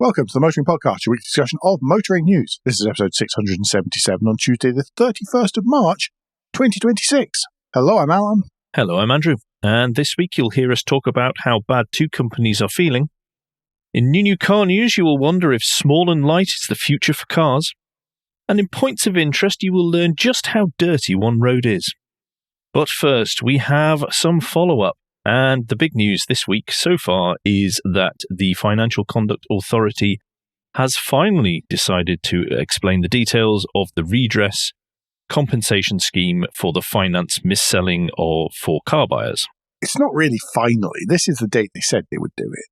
Welcome to the Motoring Podcast, your weekly discussion of motoring news. This is episode 677 on Tuesday, the 31st of March, 2026. Hello, I'm Alan. Hello, I'm Andrew. And this week you'll hear us talk about how bad two companies are feeling. In new car news, you will wonder if small and light is the future for cars. And in points of interest, you will learn just how dirty one road is. But first, we have some follow-up. And the big news this week so far is that the Financial Conduct Authority has finally decided to explain the details of the redress compensation scheme for the finance mis-selling for car buyers. It's not really finally. This is the date they said they would do it.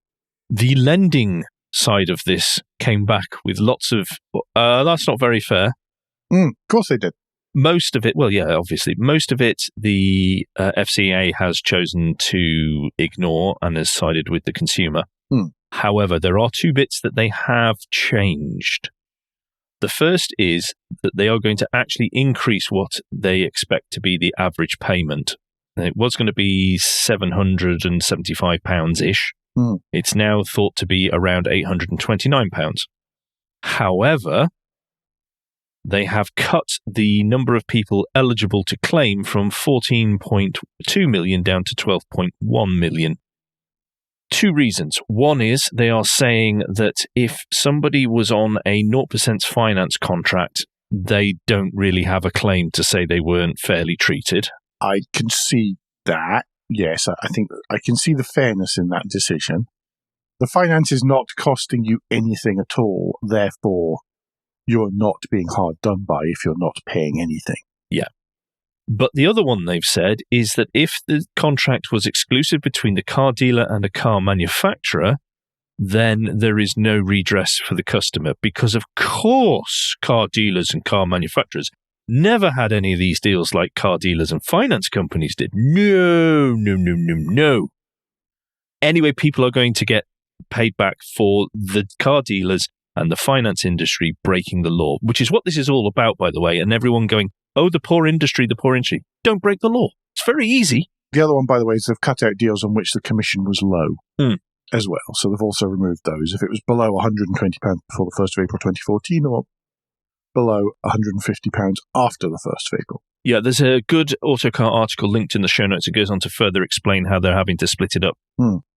The lending side of this came back with lots of, that's not very fair. Of course they did. Most of it, well, yeah, obviously, most of it the FCA has chosen to ignore and has sided with the consumer. However, there are two bits that they have changed. The first is that they are going to actually increase what they expect to be the average payment. It was going to be £775-ish. It's now thought to be around £829. However, they have cut the number of people eligible to claim from 14.2 million down to 12.1 million. Two reasons. One is they are saying that if somebody was on a 0% finance contract, they don't really have a claim to say they weren't fairly treated. I can see that. Yes, I think I can see the fairness in that decision. The finance is not costing you anything at all, therefore you're not being hard done by if you're not paying anything. Yeah. But the other one they've said is that if the contract was exclusive between the car dealer and a car manufacturer, then there is no redress for the customer because, of course, car dealers and car manufacturers never had any of these deals like car dealers and finance companies did. No. Anyway, people are going to get paid back for the car dealers and the finance industry breaking the law, which is what this is all about, by the way, and everyone going, oh, the poor industry. Don't break the law. It's very easy. The other one, by the way, is they've cut out deals on which the commission was low as well. So they've also removed those. If it was below £120 before the 1st of April 2014 or below £150 after the 1st of April. Yeah, there's a good Autocar article linked in the show notes. It goes on to further explain how they're having to split it up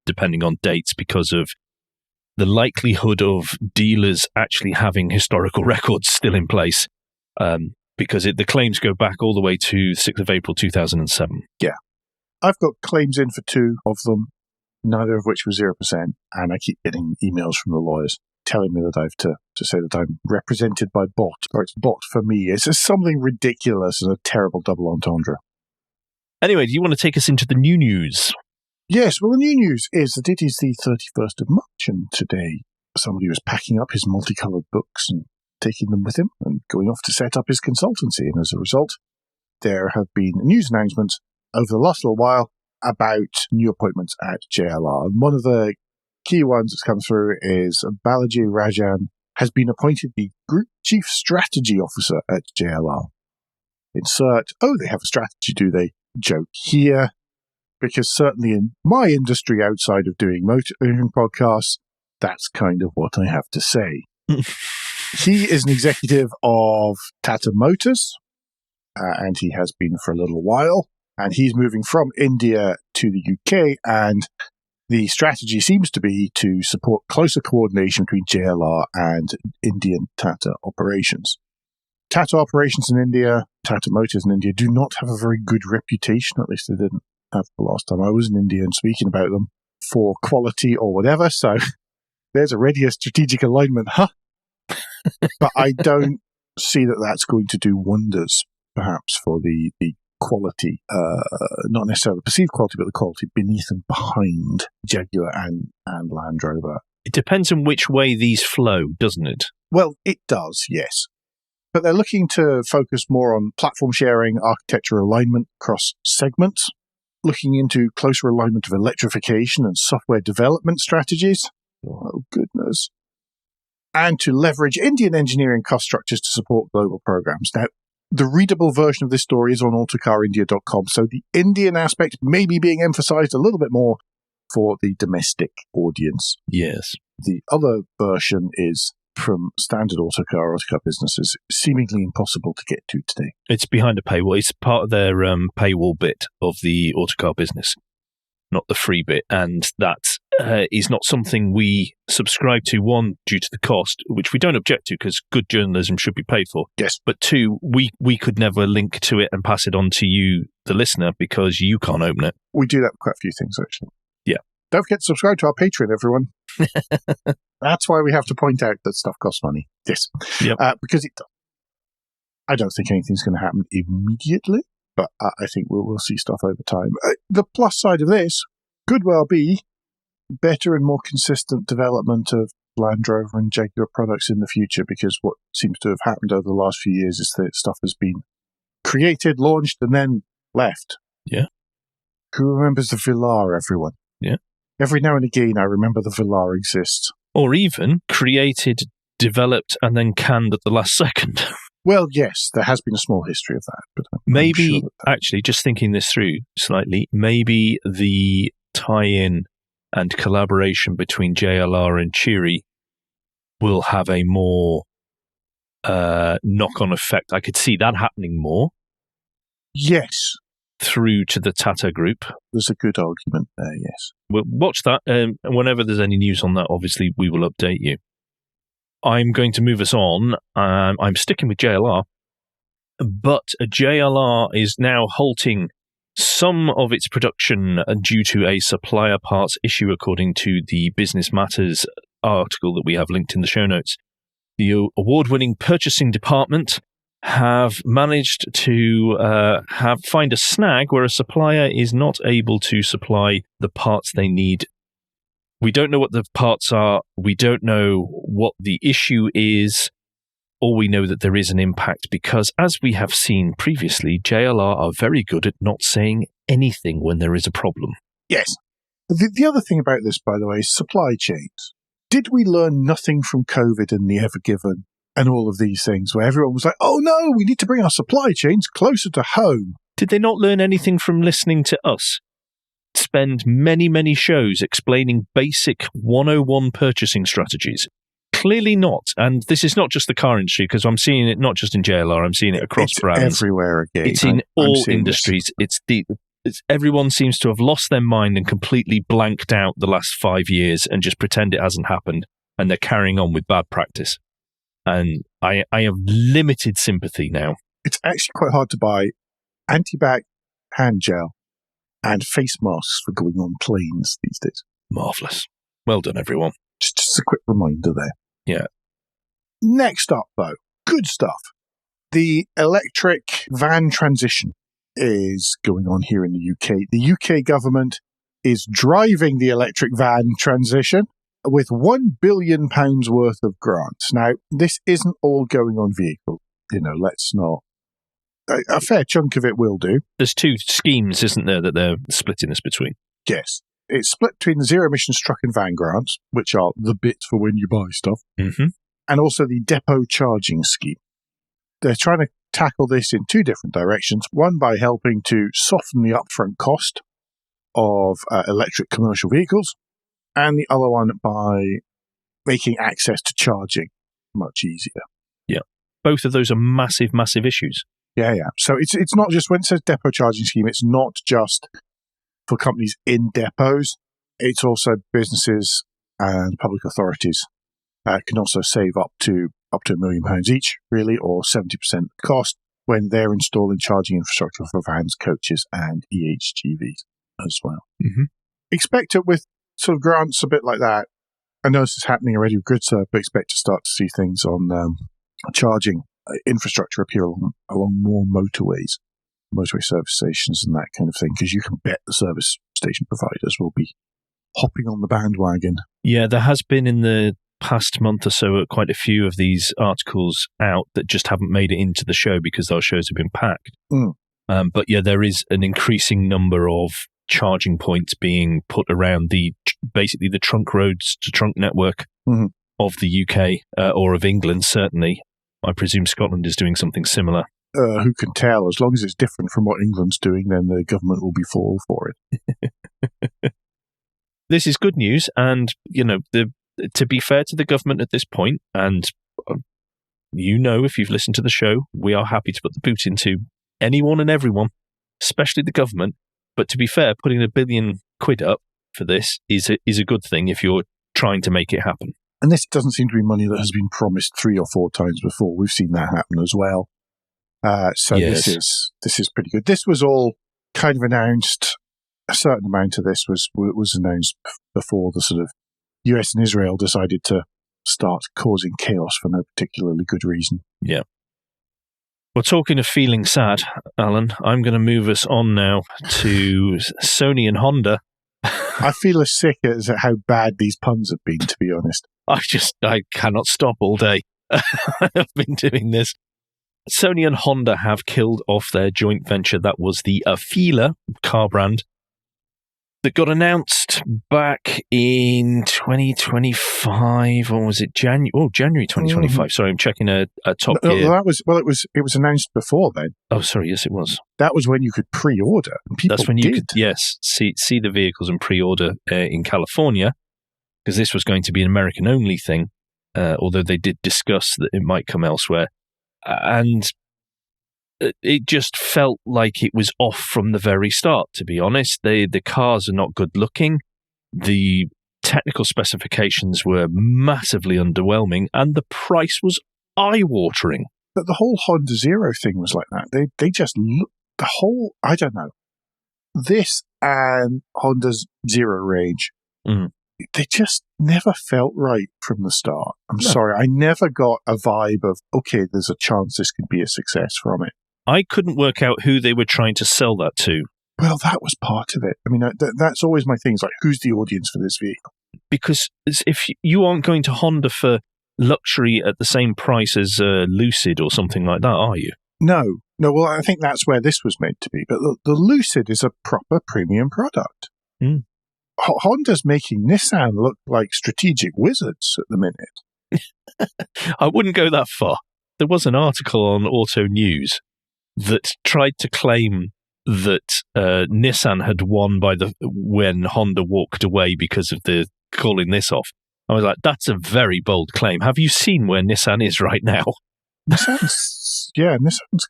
depending on dates because of the likelihood of dealers actually having historical records still in place, because the claims go back all the way to 6th of April 2007. Yeah. I've got claims in for two of them, neither of which was 0%, and I keep getting emails from the lawyers telling me that I have to say that I'm represented by bot, or it's bot for me. It's just something ridiculous and a terrible double entendre. Anyway, do you want to take us into the new news? Yes, well, the new news is that it is the 31st of March, and today somebody was packing up his multicoloured books and taking them with him and going off to set up his consultancy. And as a result, there have been news announcements over the last little while about new appointments at JLR. And one of the key ones that's come through is Balaji Rajan has been appointed the Group Chief Strategy Officer at JLR. Insert, oh, they have a strategy, do they? Joke here. Because certainly in my industry outside of doing motoring podcasts, that's kind of what I have to say. He is an executive of Tata Motors, and he has been for a little while. And he's moving from India to the UK, and the strategy seems to be to support closer coordination between JLR and Indian Tata operations. Tata operations in India, Tata Motors in India, do not have a very good reputation, at least they didn't have the last time I was in India and speaking about them, for quality or whatever. So there's already a strategic alignment, But I don't see that that's going to do wonders, perhaps, for the quality, not necessarily the perceived quality, but the quality beneath and behind Jaguar and Land Rover. It depends on which way these flow, doesn't it? Well, it does, yes. But they're looking to focus more on platform sharing, architecture alignment across segments, looking into closer alignment of electrification and software development strategies. Oh, goodness. And to leverage Indian engineering cost structures to support global programs. Now, the readable version of this story is on autocarindia.com, so the Indian aspect may be being emphasized a little bit more for the domestic audience. Yes. The other version is from standard autocar businesses, seemingly impossible to get to today. It's behind a paywall. It's part of their paywall bit of the autocar business, not the free bit. And that is not something we subscribe to, one, due to the cost, which we don't object to because good journalism should be paid for. Yes. But two, we could never link to it and pass it on to you, the listener, because you can't open it. We do that with quite a few things, actually. Yeah. Don't forget to subscribe to our Patreon, everyone. That's why we have to point out that stuff costs money. Yes. Yep. Because it does. I don't think anything's going to happen immediately, but I think we'll see stuff over time. The plus side of this could well be better and more consistent development of Land Rover and Jaguar products in the future, because what seems to have happened over the last few years is that stuff has been created, launched, and then left. Yeah. Who remembers the Velar, everyone? Yeah. Every now and again, I remember the Velar exists. Or even created, developed, and then canned at the last second. Well, yes, there has been a small history of that. But maybe, actually, just thinking this through slightly, maybe the tie-in and collaboration between JLR and Chery will have a more knock-on effect. I could see that happening more. Yes. Through to the Tata Group. There's a good argument there, yes. We'll watch that, and whenever there's any news on that, obviously, we will update you. I'm going to move us on. I'm sticking with JLR, but JLR is now halting some of its production due to a supplier parts issue, according to the Business Matters article that we have linked in the show notes. The award-winning purchasing department have managed to find a snag where a supplier is not able to supply the parts they need. We don't know what the parts are. We don't know what the issue is. Or we know that there is an impact because, as we have seen previously, JLR are very good at not saying anything when there is a problem. Yes. The other thing about this, by the way, is supply chains. Did we learn nothing from COVID and the Ever Given and all of these things where everyone was like, oh no, we need to bring our supply chains closer to home? Did they not learn anything from listening to us spend many, many shows explaining basic 101 purchasing strategies? Clearly not. And this is not just the car industry, because I'm seeing it not just in JLR, I'm seeing it across brands. It's everywhere again. It's in all industries. Everyone seems to have lost their mind and completely blanked out the last 5 years and just pretend it hasn't happened, and they're carrying on with bad practice. And I have limited sympathy now. It's actually quite hard to buy antibac hand gel and face masks for going on planes these days. Marvellous. Well done, everyone. Just a quick reminder there. Yeah. Next up, though, good stuff. The electric van transition is going on here in the UK. The UK government is driving the electric van transition with £1 billion worth of grants. Now, this isn't all going on vehicles. Let's not. A fair chunk of it will do. There's two schemes, isn't there, that they're splitting this between? Yes. It's split between the zero emissions truck and van grants, which are the bits for when you buy stuff, and also the depot charging scheme. They're trying to tackle this in two different directions. One by helping to soften the upfront cost of electric commercial vehicles, and the other one by making access to charging much easier. Yeah. Both of those are massive, massive issues. Yeah. So it's not just, when it says depot charging scheme, it's not just for companies in depots. It's also businesses and public authorities can also save up to £1 million each, really, or 70% cost when they're installing charging infrastructure for vans, coaches, and EHGVs as well. Expect it with sort of grants a bit like that. I know this is happening already with GridServe, but expect to start to see things on charging infrastructure appear along more motorways, motorway service stations and that kind of thing, because you can bet the service station providers will be hopping on the bandwagon. Yeah, there has been in the past month or so quite a few of these articles out that just haven't made it into the show because those shows have been packed. But yeah, there is an increasing number of charging points being put around basically the trunk roads to trunk network of the UK, or of England, certainly. I presume Scotland is doing something similar. Who can tell? As long as it's different from what England's doing, then the government will be all for it. This is good news, and the to be fair to the government at this point, and if you've listened to the show, we are happy to put the boot into anyone and everyone, especially the government. But to be fair, putting £1 billion up for this is a good thing if you're trying to make it happen. And this doesn't seem to be money that has been promised 3 or 4 times before. We've seen that happen as well. Yes. This is pretty good. This was all kind of announced. A certain amount of this was announced before the sort of US and Israel decided to start causing chaos for no particularly good reason. Yeah. Well, talking of feeling sad, Alan, I'm going to move us on now to Sony and Honda. I feel as sick as how bad these puns have been, to be honest. I cannot stop all day. I've been doing this. Sony and Honda have killed off their joint venture. That was the AFEELA car brand that got announced back in 2025, or was it January 2025? Sorry, I'm checking a Top Gear. It was announced before then. Oh, sorry, yes, it was. That was when you could pre-order. That's when you could, yes, see the vehicles and pre-order in California, because this was going to be an American-only thing, although they did discuss that it might come elsewhere. And it just felt like it was off from the very start, to be honest. The cars are not good looking. The technical specifications were massively underwhelming, and the price was eye-watering. But the whole Honda Zero thing was like that. They just looked, I don't know. This and Honda's Zero range, they just never felt right from the start. Sorry, I never got a vibe of, okay, there's a chance this could be a success from it. I couldn't work out who they were trying to sell that to. Well, that was part of it. I mean, that's always my thing. It's like, who's the audience for this vehicle? Because if you aren't going to Honda for luxury at the same price as Lucid or something like that, are you? No. Well, I think that's where this was meant to be. But the Lucid is a proper premium product. Honda's making Nissan look like strategic wizards at the minute. I wouldn't go that far. There was an article on Auto News that tried to claim that Nissan had won when Honda walked away because of the calling this off. I was like, that's a very bold claim. Have you seen where Nissan is right now? Nissan's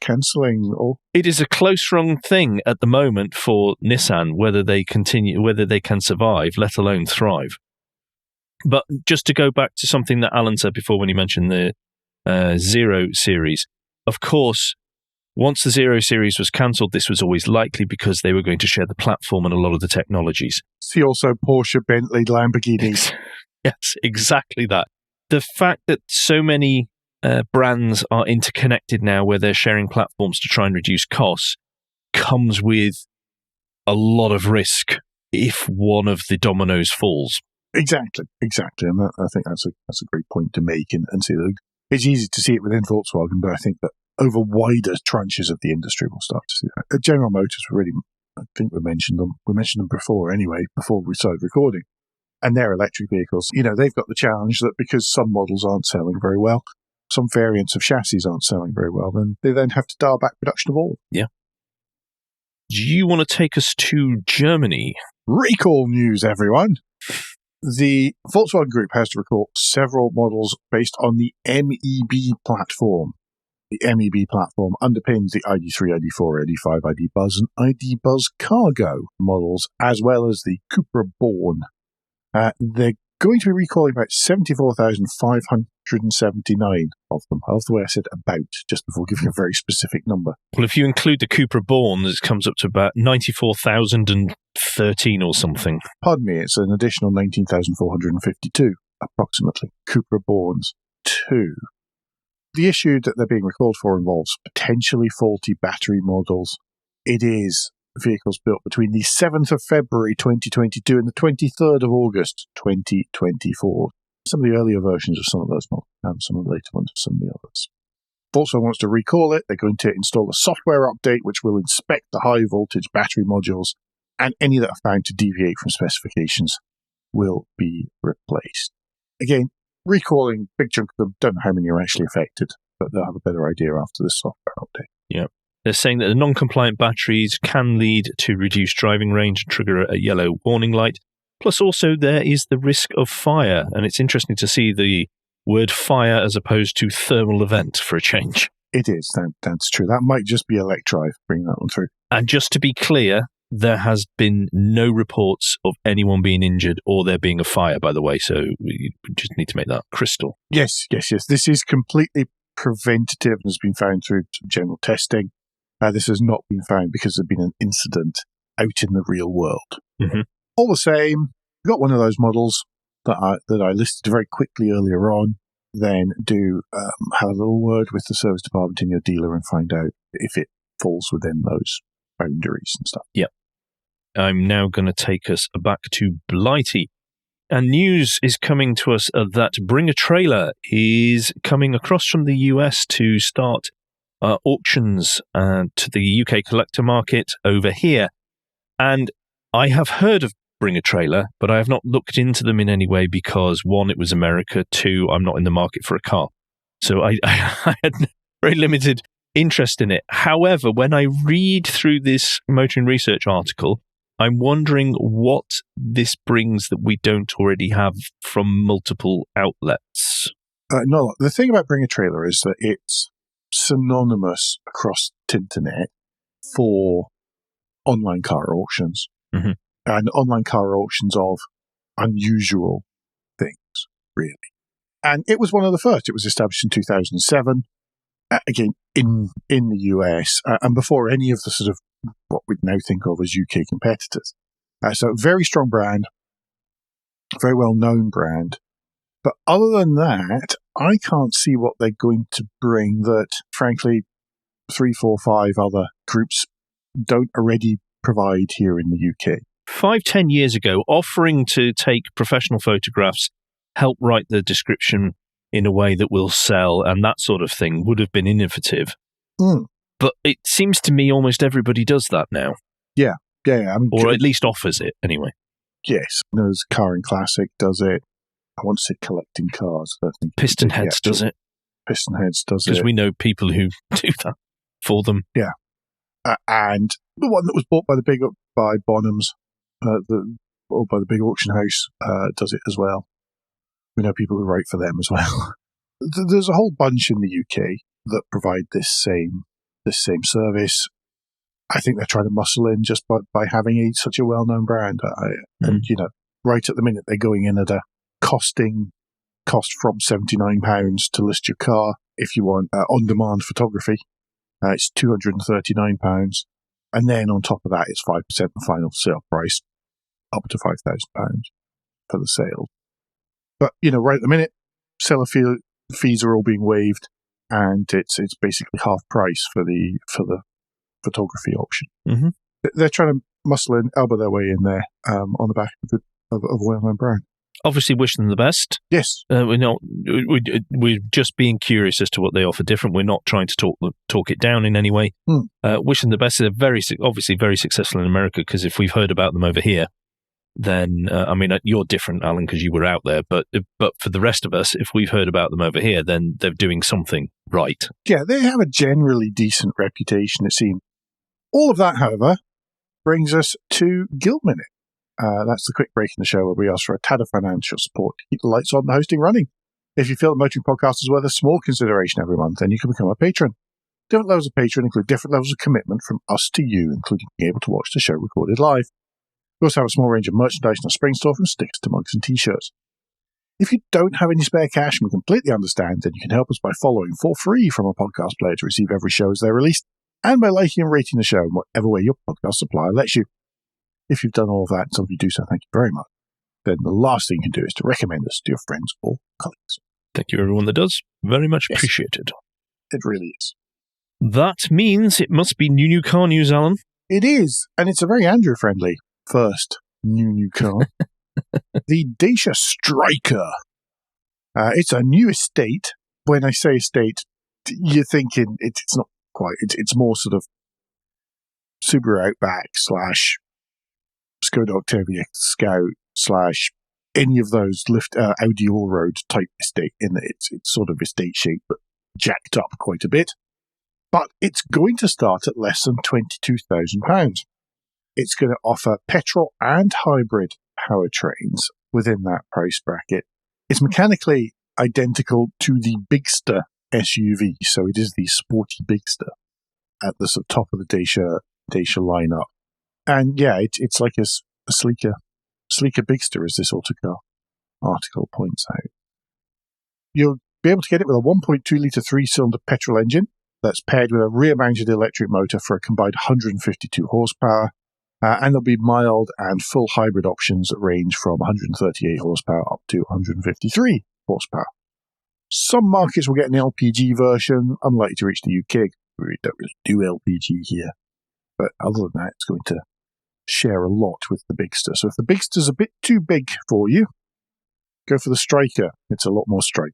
cancelling all. It is a close run thing at the moment for Nissan, whether they can survive, let alone thrive. But just to go back to something that Alan said before when he mentioned the Zero series, of course, once the Zero series was cancelled, this was always likely because they were going to share the platform and a lot of the technologies. See also Porsche, Bentley, Lamborghini. Yes, exactly that. The fact that so many brands are interconnected now where they're sharing platforms to try and reduce costs comes with a lot of risk if one of the dominoes falls. Exactly. And I think that's a great point to make and see that it's easy to see it within Volkswagen, but I think that over wider tranches of the industry we'll start to see that. General Motors I think we mentioned them before anyway, before we started recording. And their electric vehicles, they've got the challenge that because some models aren't selling very well, some variants of chassis aren't selling very well, then they have to dial back production of all. Yeah. Do you want to take us to Germany? Recall news, everyone. The Volkswagen Group has to recall several models based on the MEB platform. The MEB platform underpins the ID3, ID4, ID5, ID Buzz, and ID Buzz Cargo models, as well as the Cupra Born. They're going to be recalling about 74,579 of them. I love the way I said about, just before giving a very specific number. Well, if you include the Cupra Born, it comes up to about 94,013 or something. Pardon me, it's an additional 19,452, approximately. Cupra Borns 2. The issue that they're being recalled for involves potentially faulty battery models. It is vehicles built between the 7th of February 2022 and the 23rd of August 2024. Some of the earlier versions of some of those models and some of the later ones of some of the others. Volkswagen wants to recall it. They're going to install a software update which will inspect the high voltage battery modules, and any that are found to deviate from specifications will be replaced. Again, recalling, big chunk of them, don't know how many are actually affected, but they'll have a better idea after this software update. Yeah. They're saying that the non-compliant batteries can lead to reduced driving range and trigger a yellow warning light. Plus also there is the risk of fire, and it's interesting to see the word fire as opposed to thermal event for a change. It is, that's true. That might just be electrive, bring that one through. And just to be clear, there has been no reports of anyone being injured or there being a fire, by the way, so we just need to make that crystal. Yes. This is completely preventative and has been found through general testing. This has not been found because there's been an incident out in the real world. Mm-hmm. All the same, we've got one of those models that I listed very quickly earlier on. Then do have a little word with the service department in your dealer and find out if it falls within those boundaries and stuff. Yep. I'm now going to take us back to Blighty. And news is coming to us that Bring a Trailer is coming across from the US to start auctions to the UK collector market over here. And I have heard of Bring a Trailer, but I have not looked into them in any way because, one, it was America, two, I'm not in the market for a car. So I had very limited interest in it. However, when I read through this motoring research article, I'm wondering what this brings that we don't already have from multiple outlets. No, the thing about Bring a Trailer is that it's synonymous across the internet for online car auctions. Mm-hmm. And online car auctions of unusual things, really. And it was one of the first. It was established in 2007, again, in the US, and before any of the sort of what we'd now think of as UK competitors. So very strong brand, very well-known brand. But other than that, I can't see what they're going to bring that, frankly, 3, 4, 5 other groups don't already provide here in the UK. 5-10 years ago, offering to take professional photographs, help write the description in a way that will sell and that sort of thing would have been innovative. Mm. But it seems to me almost everybody does that now. Yeah. I mean, or at least offers it, anyway. Yes. There's Car and Classic does it. I want to say Collecting Cars. I don't think Piston Heads does it. Piston Heads does it. Because we know people who do that for them. Yeah. And the one that was bought by Bonhams, or by the big auction house, does it as well. We know people who write for them as well. There's a whole bunch in the UK that provide this same service. I think they're trying to muscle in just by having such a well-known brand. And, right at the minute, they're going in at a cost from £79 to list your car. If you want on-demand photography, it's £239. And then on top of that, it's 5% the final sale price, up to £5,000 for the sale. But, right at the minute, seller fees are all being waived, and it's basically half price for the photography auction. Mm-hmm. They're trying to muscle in, elbow their way in there on the back of a well-known brand. Obviously, wish them the best. Yes, we're just being curious as to what they offer different. We're not trying to talk it down in any way. Wish them the best. They're obviously very successful in America, because if we've heard about them over here, then you're different, Alan, because you were out there. But for the rest of us, if we've heard about them over here, then they're doing something right. Yeah, they have a generally decent reputation, it seems. All of that, however, brings us to Guild Minute. That's the quick break in the show where we ask for a tad of financial support to keep the lights on and the hosting running. If you feel the Motoring Podcast is worth a small consideration every month, then you can become a patron. Different levels of patron include different levels of commitment from us to you, including being able to watch the show recorded live. We also have a small range of merchandise in our spring store, from stickers to mugs and t-shirts. If you don't have any spare cash, and we completely understand, then you can help us by following for free from a podcast player to receive every show as they're released, and by liking and rating the show in whatever way your podcast supplier lets you. If you've done all of that, and some of you do so, thank you very much. Then the last thing you can do is to recommend us to your friends or colleagues. Thank you, everyone that does. Very much appreciated. It really is. That means it must be new car news, Alan. It is, and it's a very Andrew-friendly first new car. The Dacia Striker. It's a new estate. When I say estate, you're thinking it's not quite. It's more sort of Subaru Outback / Skoda Octavia Scout / any of those Audi Allroad type estate, in that it's sort of estate shape, but jacked up quite a bit. But it's going to start at less than £22,000. It's going to offer petrol and hybrid powertrains within that price bracket. It's mechanically identical to the Bigster SUV, so it is the sporty Bigster at the sort of top of the Dacia lineup. And yeah, it's like a sleeker Bigster, as this Autocar article points out. You'll be able to get it with a 1.2-litre 3-cylinder petrol engine that's paired with a rear-mounted electric motor for a combined 152 horsepower. And there'll be mild and full hybrid options that range from 138 horsepower up to 153 horsepower. Some markets will get an LPG version, unlikely to reach the UK. We don't really do LPG here. But other than that, it's going to share a lot with the Bigster. So if the Bigster's a bit too big for you, go for the Striker. It's a lot more strike.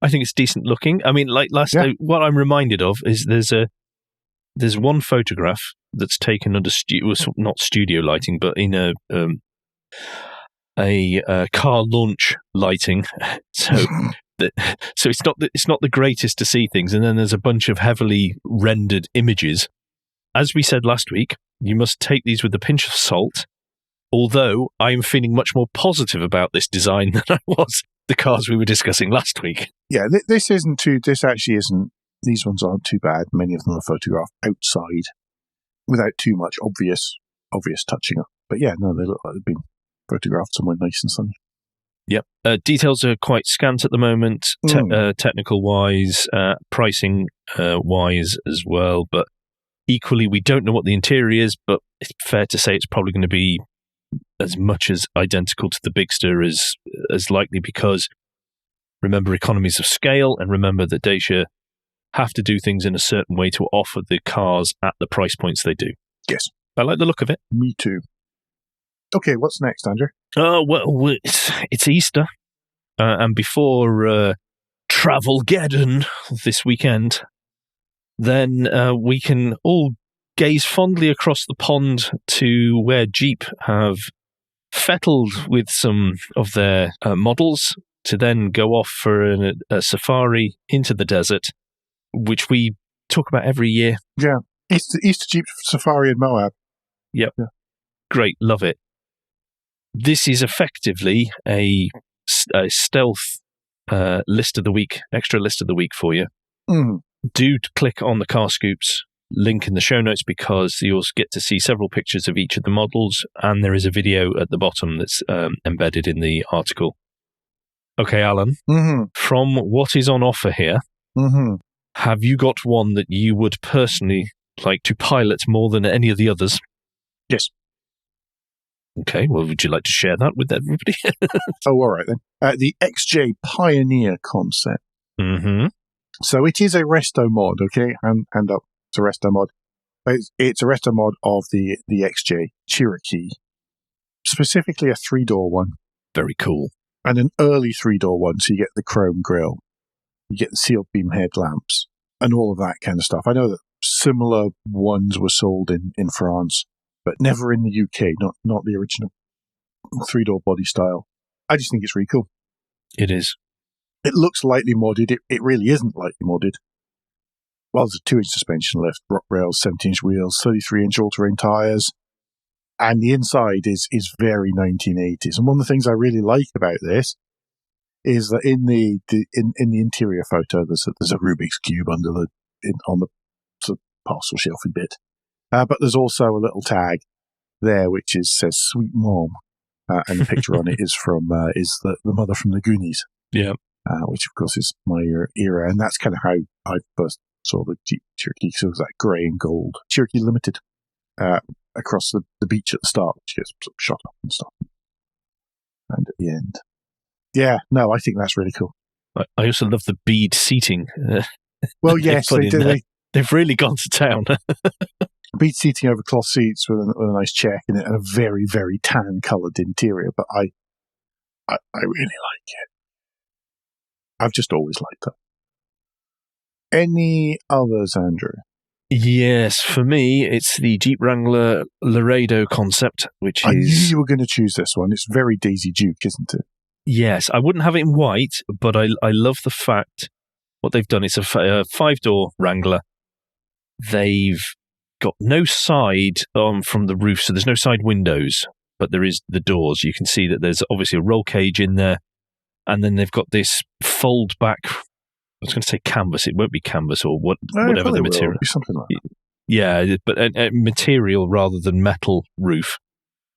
I think it's decent looking. I mean, like last what I'm reminded of is there's one photograph that's taken under not studio lighting, but in a car launch lighting. So it's not the greatest to see things, and then there's a bunch of heavily rendered images. As we said last week, you must take these with a pinch of salt. Although I am feeling much more positive about this design than I was the cars we were discussing last week. Yeah, this actually isn't. These ones aren't too bad. Many of them are photographed outside without too much obvious touching up. But yeah, no, they look like they've been photographed somewhere nice and sunny. Yep. Details are quite scant at the moment, technical-wise, pricing-wise as well. But equally, we don't know what the interior is, but it's fair to say it's probably going to be as much as identical to the Bigster as likely, because remember economies of scale, and remember that Dacia have to do things in a certain way to offer the cars at the price points they do. Yes. I like the look of it. Me too. Okay, what's next, Andrew? Well, it's Easter. And before Travelgeddon this weekend, then we can all gaze fondly across the pond to where Jeep have fettled with some of their models to then go off for a safari into the desert, which we talk about every year. Yeah, Easter Jeep Safari in Moab. Yep. Yeah. Great, love it. This is effectively a stealth list of the week, extra list of the week for you. Mm. Do click on the Car Scoops link in the show notes, because you'll get to see several pictures of each of the models, and there is a video at the bottom that's embedded in the article. Okay, Alan, from what is on offer here, have you got one that you would personally like to pilot more than any of the others? Yes. Okay, well, would you like to share that with everybody? Oh, all right then. The XJ Pioneer concept. Mm-hmm. So it is a resto mod, okay? Hand up. It's a resto mod. It's a resto mod of the XJ Cherokee, specifically a 3-door one. Very cool. And an early 3-door one, so you get the chrome grille, you get the sealed beam headlamps, and all of that kind of stuff. I know that similar ones were sold in France, but never in the UK, not the original 3-door body style. I just think it's really cool. It is. It looks lightly modded. It really isn't lightly modded. Well, there's a 2-inch suspension lift, rock rails, 17-inch wheels, 33-inch all-terrain tyres, and the inside is very 1980s. And one of the things I really like about this is that in the interior photo, there's a Rubik's Cube on the sort of parcel shelfy bit. But there's also a little tag there which says "Sweet Mom," and the picture on it is the mother from the Goonies. Yeah, which of course is my era, and that's kind of how I first saw the Jeep Cherokee. So it was that grey and gold Cherokee Limited across the beach at the start, which gets sort of shot up and stuff, and at the end. Yeah, no, I think that's really cool. I also love the bead seating. Well, yes, they do. They've really gone to town. Bead seating over cloth seats with a nice check in it, and a very, very tan coloured interior. But I really like it. I've just always liked that. Any others, Andrew? Yes, for me, it's the Jeep Wrangler Laredo concept, which I knew you were going to choose this one. It's very Daisy Duke, isn't it? Yes, I wouldn't have it in white, but I love the fact what they've done. It's a 5-door Wrangler. They've got no side from the roof, so there's no side windows. but there is the doors. You can see that there's obviously a roll cage in there, and then they've got this fold back. I was going to say canvas. It won't be canvas or whatever the material. Be something like that. Yeah, but a material rather than metal roof,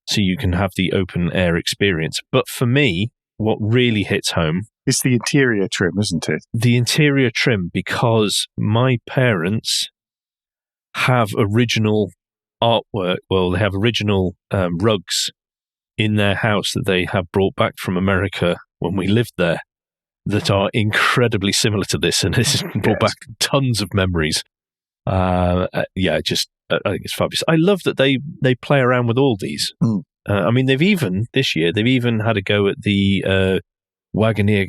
so you can have the open air experience. But for me, what really hits home, it's the interior trim, isn't it? The interior trim, because my parents have original artwork. Well, they have original rugs in their house that they have brought back from America when we lived there that are incredibly similar to this, and it's brought back tons of memories. I think it's fabulous. I love that they play around with all these. I mean, this year they've even had a go at the Wagoneer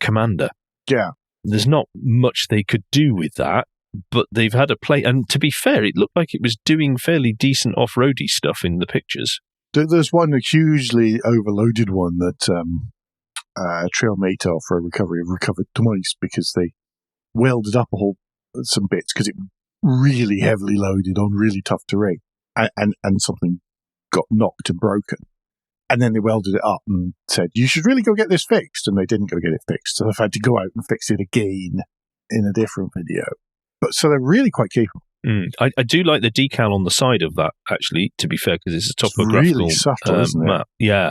Commander. Yeah. There's not much they could do with that, but they've had a play. And to be fair, it looked like it was doing fairly decent off-roady stuff in the pictures. There's one hugely overloaded one that Trailmate Off-Road Recovery have recovered twice because they welded up some bits because it really heavily loaded on really tough terrain, and something got knocked and broken. And then they welded it up and said, you should really go get this fixed. And they didn't go get it fixed. So they've had to go out and fix it again in a different video. But so they're really quite capable. I do like the decal on the side of that, actually, to be fair, because it's a topographical really subtle, isn't it? map. Yeah,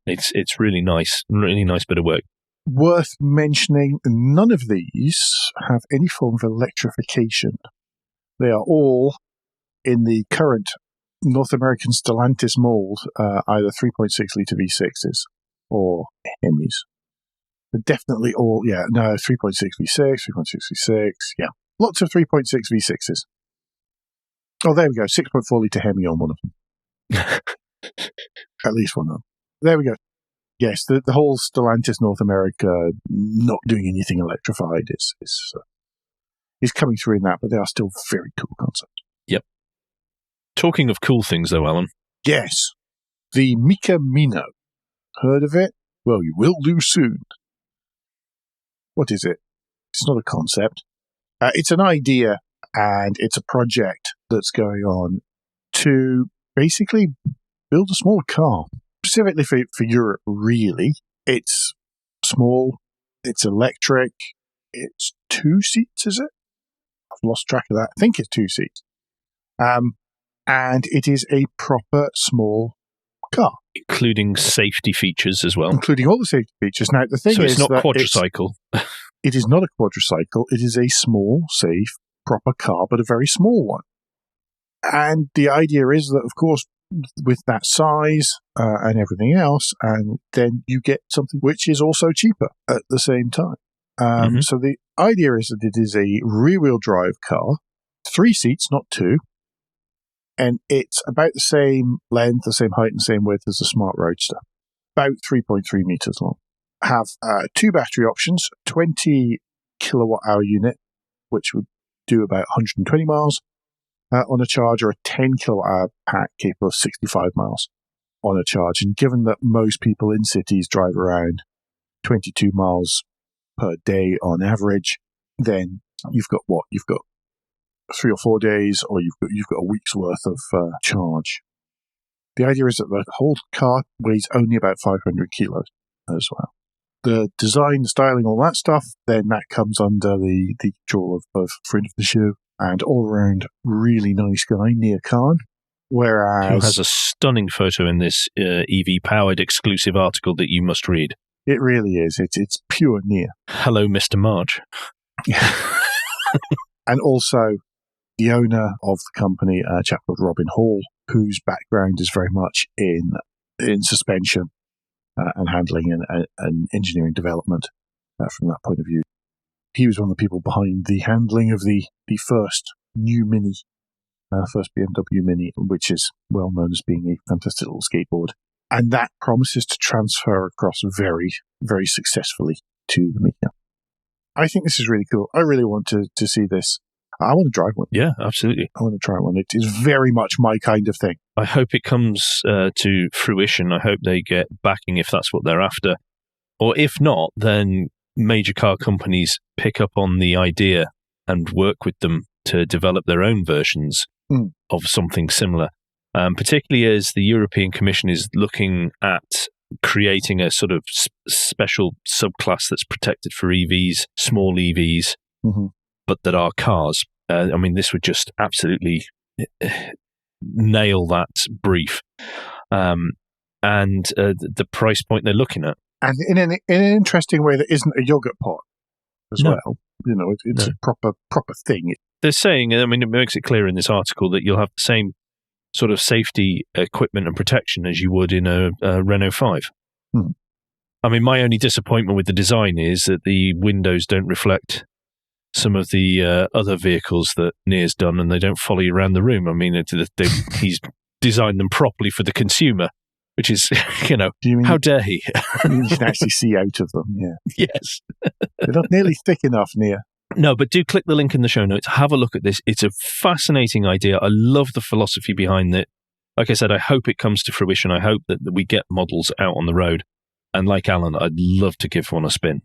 it's really nice bit of work. Worth mentioning, none of these have any form of electrification. They are all in the current North American Stellantis mold, either 3.6 litre V6s or Hemis. They're definitely all, 3.6 V6, 3.6 V6, lots of 3.6 V6s. Oh, there we go, 6.4 litre Hemi on one of them. At least one of them. There we go. Yes, the whole Stellantis North America not doing anything electrified is coming through in that, but they are still very cool concepts. Yep. Talking of cool things, though, Alan. Yes. The Mika Mino. Heard of it? Well, you will do soon. What is it? It's not a concept. It's an idea, and it's a project that's going on to basically build a smaller car. Specifically for Europe, really. It's small. It's electric. It's 2 seats, is it? I've lost track of that. I think it's 2 seats. And it is a proper small car. Including safety features as well. Including all the safety features. Now, the thing is, it's not quadricycle. It is not a quadricycle. It is a small, safe, proper car, but a very small one. And the idea is that, of course, with that size and everything else, and then you get something which is also cheaper at the same time. So the idea is that it is a rear-wheel drive car, 3 seats, not 2, and it's about the same length, the same height, and same width as a Smart Roadster, about 3.3 meters long. Have 2 battery options, 20 kilowatt-hour unit, which would do about 120 miles on a charge, or a 10 kilowatt-hour pack capable of 65 miles on a charge. And given that most people in cities drive around 22 miles per day on average, then you've got what? You've got 3 or 4 days, or you've got a week's worth of charge. The idea is that the whole car weighs only about 500 kilos as well. The design, the styling, all that stuff, then that comes under the control of friend of the show and all-around really nice guy, Neil Khan. Whereas... Who has a stunning photo in this EV-powered exclusive article that you must read. It really is. It's pure Neil. Hello, Mr. March. And also the owner of the company, a chap called Robin Hall, whose background is very much in suspension and handling and engineering development from that point of view. He was one of the people behind the handling of the first new Mini, first BMW Mini, which is well known as being a fantastic little skateboard. And that promises to transfer across very, very successfully to the Mika. I think this is really cool. I really want to see this. I want to drive one. Yeah, absolutely. I want to try one. It is very much my kind of thing. I hope it comes to fruition. I hope they get backing if that's what they're after. Or if not, then major car companies pick up on the idea and work with them to develop their own versions of something similar. particularly as the European Commission is looking at creating a sort of special subclass that's protected for EVs, small EVs, but that are cars. I mean, this would just absolutely nail that brief. And the price point they're looking at. And in an interesting way that isn't a yogurt pot as well. You know, it's a proper thing. They're saying, I mean, it makes it clear in this article that you'll have the same sort of safety equipment and protection as you would in a Renault 5. I mean, my only disappointment with the design is that the windows don't reflect some of the other vehicles that Near's done, and they don't follow you around the room. I mean, he's designed them properly for the consumer, which is, you know, how dare he? You can actually see out of them, yeah. Yes. They're not nearly thick enough, Near. No, but do click the link in the show notes. Have a look at this. It's a fascinating idea. I love the philosophy behind it. Like I said, I hope it comes to fruition. I hope that we get models out on the road. And like Alan, I'd love to give one a spin.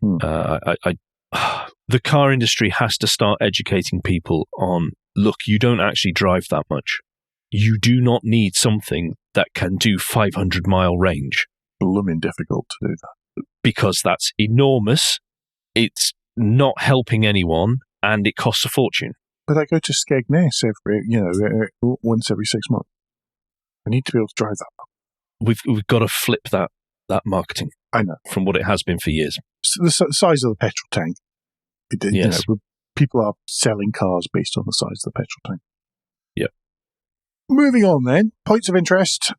The car industry has to start educating people on, look, you don't actually drive that much. You do not need something that can do 500-mile range. Blooming difficult to do that. Because that's enormous. It's not helping anyone, and it costs a fortune. But I go to Skegness once every 6 months. I need to be able to drive that. We've got to flip that marketing. I know. From what it has been for years. So the size of the petrol tank. Yes. You know, people are selling cars based on the size of the petrol tank. Yep. Moving on then, points of interest.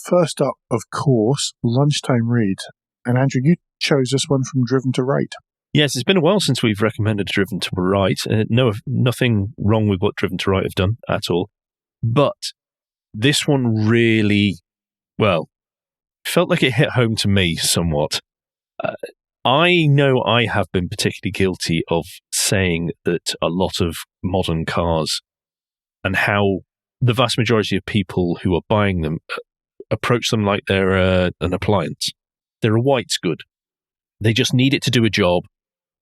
First up, of course, lunchtime read. And Andrew, you chose this one from Driven to Write. Yes, it's been a while since we've recommended Driven to Write. Nothing wrong with what Driven to Write have done at all. But this one really, felt like it hit home to me somewhat. I know I have been particularly guilty of saying that a lot of modern cars and how the vast majority of people who are buying them approach them like they're an appliance. They're a white good. They just need it to do a job.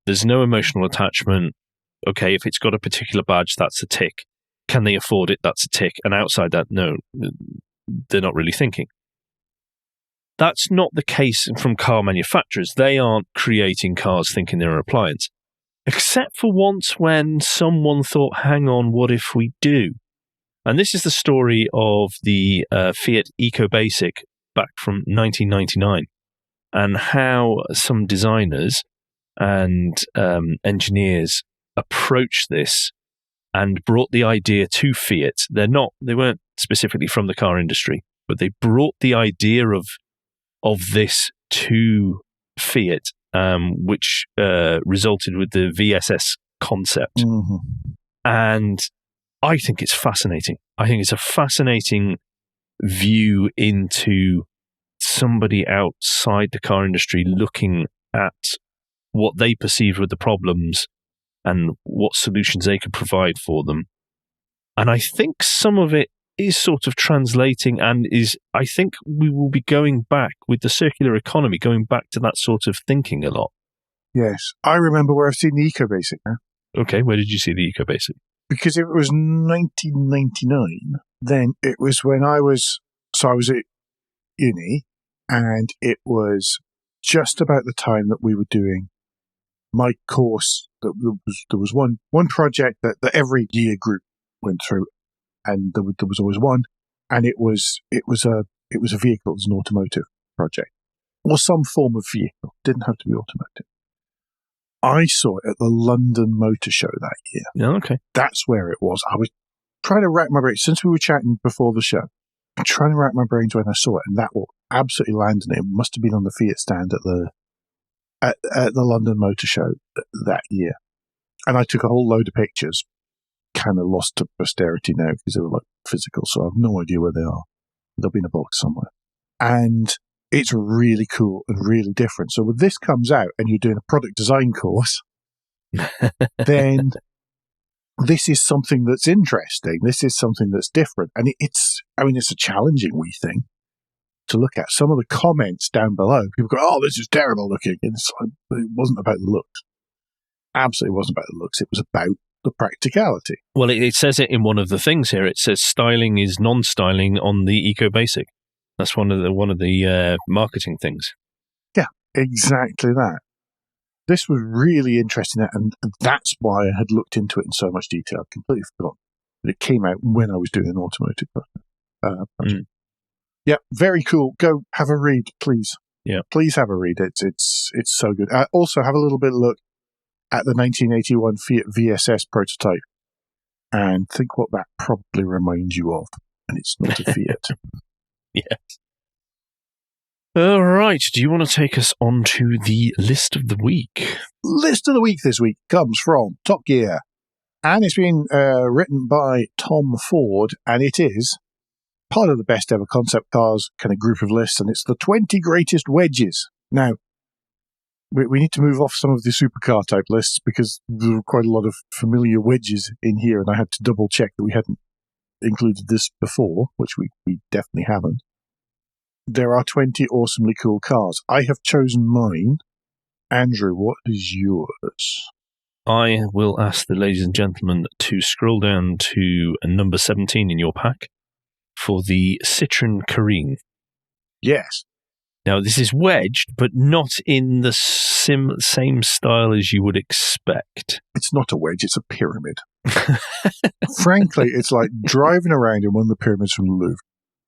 There's no emotional attachment. Okay, if it's got a particular badge, that's a tick. Can they afford it? That's a tick. And outside that, no, they're not really thinking. That's not the case from car manufacturers. They aren't creating cars thinking they're an appliance. Except for once when someone thought, hang on, what if we do? And this is the story of the Fiat EcoBasic back from 1999 and how some designers and engineers approached this and brought the idea to Fiat. They weren't specifically from the car industry, but they brought the idea of this to Fiat, which resulted with the VSS concept. Mm-hmm. And I think it's fascinating. I think it's a fascinating view into somebody outside the car industry looking at what they perceived were the problems and what solutions they could provide for them. And I think some of it is sort of translating and I think we will be going back with the circular economy, going back to that sort of thinking a lot. Yes. I remember where I've seen the EcoBasic now. Okay, where did you see the EcoBasic? Because if it was 1999, then it was when I was at uni, and it was just about the time that we were doing my course. There was one project that every year group went through, and there was always one, and it was a vehicle. It was an automotive project or some form of vehicle. Didn't have to be automotive. I saw it at the London Motor Show that year. Yeah, okay. That's where it was. I was trying to rack my brains. Since we were chatting before the show, I'm trying to rack my brains when I saw it, and that will absolutely land in it. It must have been on the Fiat stand at the London Motor Show that year. And I took a whole load of pictures, kind of lost to posterity now because they were like physical, so I have no idea where they are. They'll be in a box somewhere. And it's really cool and really different. So when this comes out and you're doing a product design course, then this is something that's interesting. This is something that's different. And it's a challenging wee thing to look at. Some of the comments down below, people go, oh, this is terrible looking. And it's like, it wasn't about the looks. Absolutely wasn't about the looks. It was about the practicality. Well, it says it in one of the things here. It says styling is non-styling on the Eco Basic. That's one of the marketing things. Yeah, exactly that. This was really interesting, and that's why I had looked into it in so much detail. I completely forgot that it came out when I was doing an automotive project. Yeah, very cool. Go have a read, please. Yeah, please have a read. It's so good. Also, have a little bit of look at the 1981 Fiat VSS prototype and think what that probably reminds you of. And it's not a Fiat. Yes. All right. Do you want to take us on to the list of the week? List of the week this week comes from Top Gear. And it's been written by Tom Ford. And it is part of the best ever concept cars kind of group of lists. And it's the 20 greatest wedges. Now, we need to move off some of the supercar type lists because there were quite a lot of familiar wedges in here. And I had to double check that we hadn't included this before, which we definitely haven't. There are 20 awesomely cool cars. I have chosen mine. Andrew, what is yours? I will ask the ladies and gentlemen to scroll down to number 17 in your pack for the Citroën Carène. Yes. Now, this is wedged, but not in the same style as you would expect. It's not a wedge, it's a pyramid. Frankly, it's like driving around in one of the pyramids from the Louvre.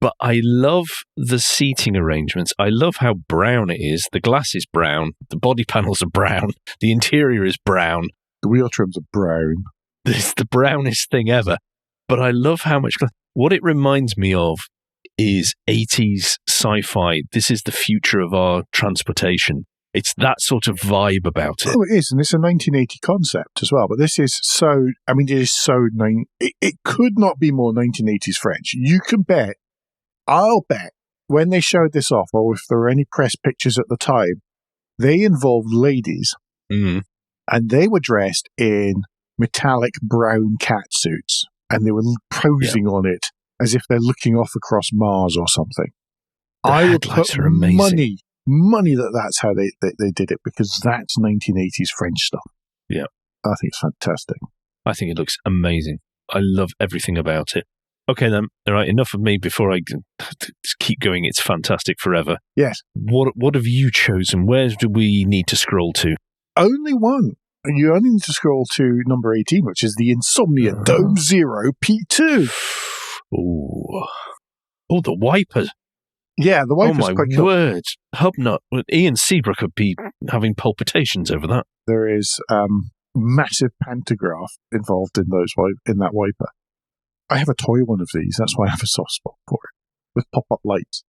But I love the seating arrangements. I love how brown it is. The glass is brown. The body panels are brown. The interior is brown. The wheel trims are brown. It's the brownest thing ever. But I love how much glass. What it reminds me of is 80s sci-fi. This is the future of our transportation. It's that sort of vibe about it. Oh, it is. And it's a 1980 concept as well. But this is so, I mean, it is so, it could not be more 1980s French. You can bet. I'll bet when they showed this off, or if there were any press pictures at the time, they involved ladies, and they were dressed in metallic brown cat suits, and they were posing on it as if they're looking off across Mars or something. I would put money that that's how they did it, because that's 1980s French stuff. Yeah. I think it's fantastic. I think it looks amazing. I love everything about it. Okay, then. All right, enough of me before I keep going. It's fantastic forever. Yes. What have you chosen? Where do we need to scroll to? Only one. And you only need to scroll to number 18, which is the Insomnia Dome Zero P2. Oh, the wiper. Yeah, the wiper's quite cool. Oh, my word. Hubnut. Ian Seabrook would be having palpitations over that. There is massive pantograph involved in that wiper. I have a toy one of these. That's why I have a soft spot for it, with pop-up lights.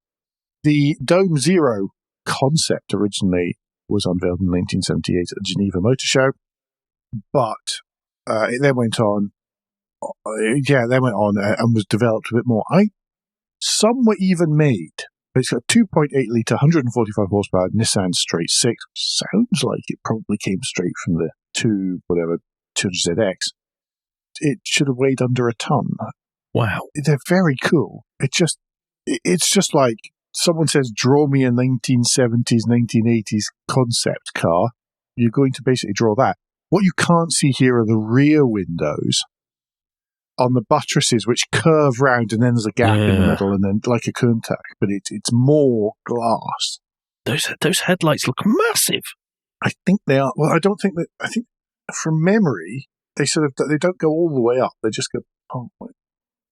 The Dome Zero concept originally was unveiled in 1978 at the Geneva Motor Show, but it then went on. And was developed a bit more. Some were even made. It's got 2.8 litre, 145 horsepower Nissan Straight 6, which sounds like it probably came straight from the 200ZX. It should have weighed under a ton. Wow. They're very cool. It's just like someone says, draw me a 1970s, 1980s concept car. You're going to basically draw that. What you can't see here are the rear windows on the buttresses, which curve round, and then there's a gap in the middle, and then like a Countach, but it's more glass. Those headlights look massive. I think they are. Well, I think from memory, they don't go all the way up. They just go partway.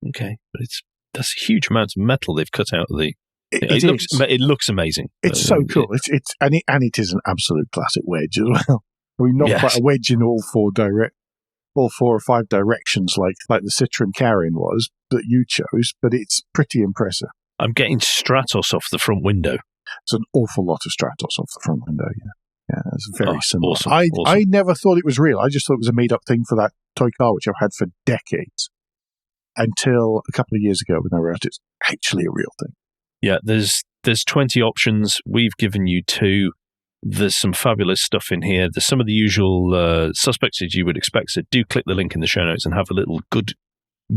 Okay, but that's a huge amount of metal they've cut out of the. It looks amazing. It's so cool. It is an absolute classic wedge as well. I mean, not quite a wedge in all four or five directions like the Citroën Carène was that you chose, but it's pretty impressive. I'm getting Stratos off the front window. It's an awful lot of Stratos off the front window. Yeah, it's very similar. Awesome, I never thought it was real. I just thought it was a made-up thing for that toy car, which I've had for decades, until a couple of years ago when I realized it's actually a real thing. Yeah, there's 20 options. We've given you 2. There's some fabulous stuff in here. There's some of the usual suspects as you would expect. So do click the link in the show notes and have a little good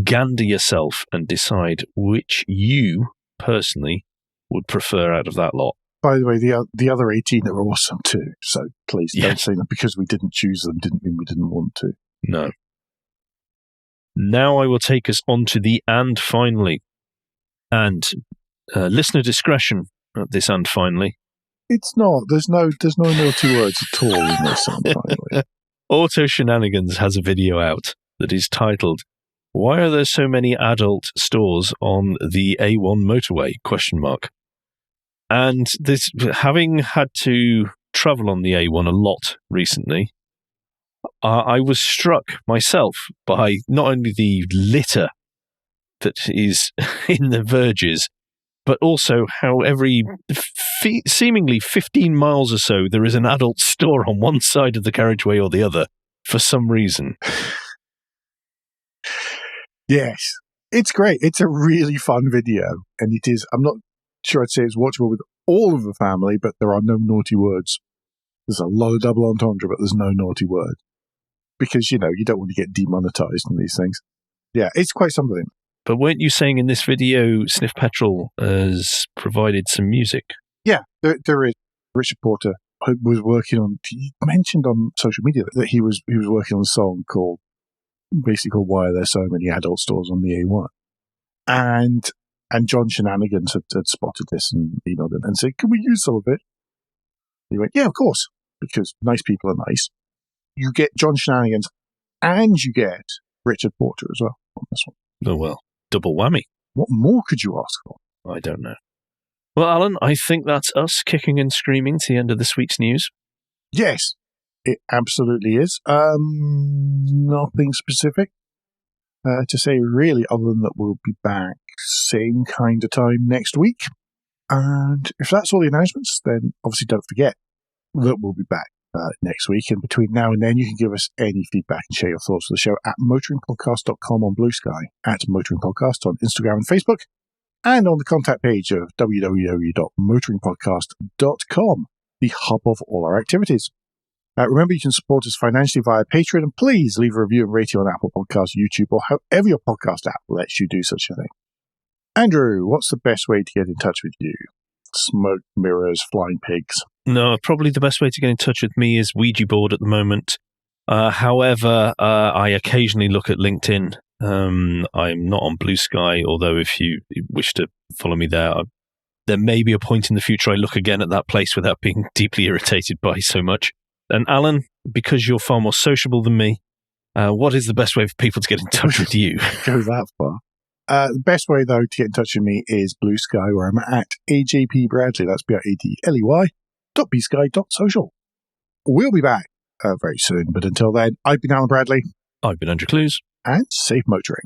gander yourself and decide which you personally would prefer out of that lot. By the way, the other 18 are awesome too. So please don't say that because we didn't choose them didn't mean we didn't want to. No. Now I will take us on to the and finally. And listener discretion at this and finally. It's not. There's no naughty words at all in this and finally. Auto Shenanigans has a video out that is titled, "Why are there so many adult stores on the A1 motorway?" ? And this, having had to travel on the A1 a lot recently, I was struck myself by not only the litter that is in the verges, but also how every seemingly 15 miles or so there is an adult store on one side of the carriageway or the other for some reason. Yes, it's great. It's a really fun video, and it is. I'm not sure I'd say it's watchable with all of the family, but there are no naughty words. There's a lot of double entendre, but there's no naughty word. Because, you don't want to get demonetized in these things. Yeah, it's quite something. But weren't you saying in this video, Sniff Petrol has provided some music? Yeah, there is. Richard Porter was working on, he mentioned on social media that he was working on a song called Why Are There So Many Adult Stores on the A1? And John Shenanigans had spotted this and emailed him and said, "Can we use some of it?" He went, "Yeah, of course," because nice people are nice. You get John Shenanigans and you get Richard Porter as well on this one. Oh, well, double whammy. What more could you ask for? I don't know. Well, Alan, I think that's us kicking and screaming to the end of this week's news. Yes, it absolutely is. Nothing specific to say really, other than that we'll be back same kind of time next week. And if that's all the announcements, then obviously don't forget that we'll be back next week. And between now and then, you can give us any feedback and share your thoughts for the show at motoringpodcast.com on Blue Sky, at motoringpodcast on Instagram and Facebook, and on the contact page of www.motoringpodcast.com, the hub of all our activities. Remember, you can support us financially via Patreon, and please leave a review and rating on Apple Podcasts, YouTube, or however your podcast app lets you do such a thing. Andrew, what's the best way to get in touch with you? Smoke, mirrors, flying pigs. No, probably the best way to get in touch with me is Ouija board at the moment. However, I occasionally look at LinkedIn. I'm not on Blue Sky, although if you wish to follow me there, there may be a point in the future I look again at that place without being deeply irritated by so much. And Alan, because you're far more sociable than me, what is the best way for people to get in touch with you? Go that far. The best way, though, to get in touch with me is Blue Sky, where I'm at AJP Bradley. That's Bradley.bsky.social. We'll be back very soon, but until then, I've been Alan Bradley. I've been Andrew Clues. And safe motoring.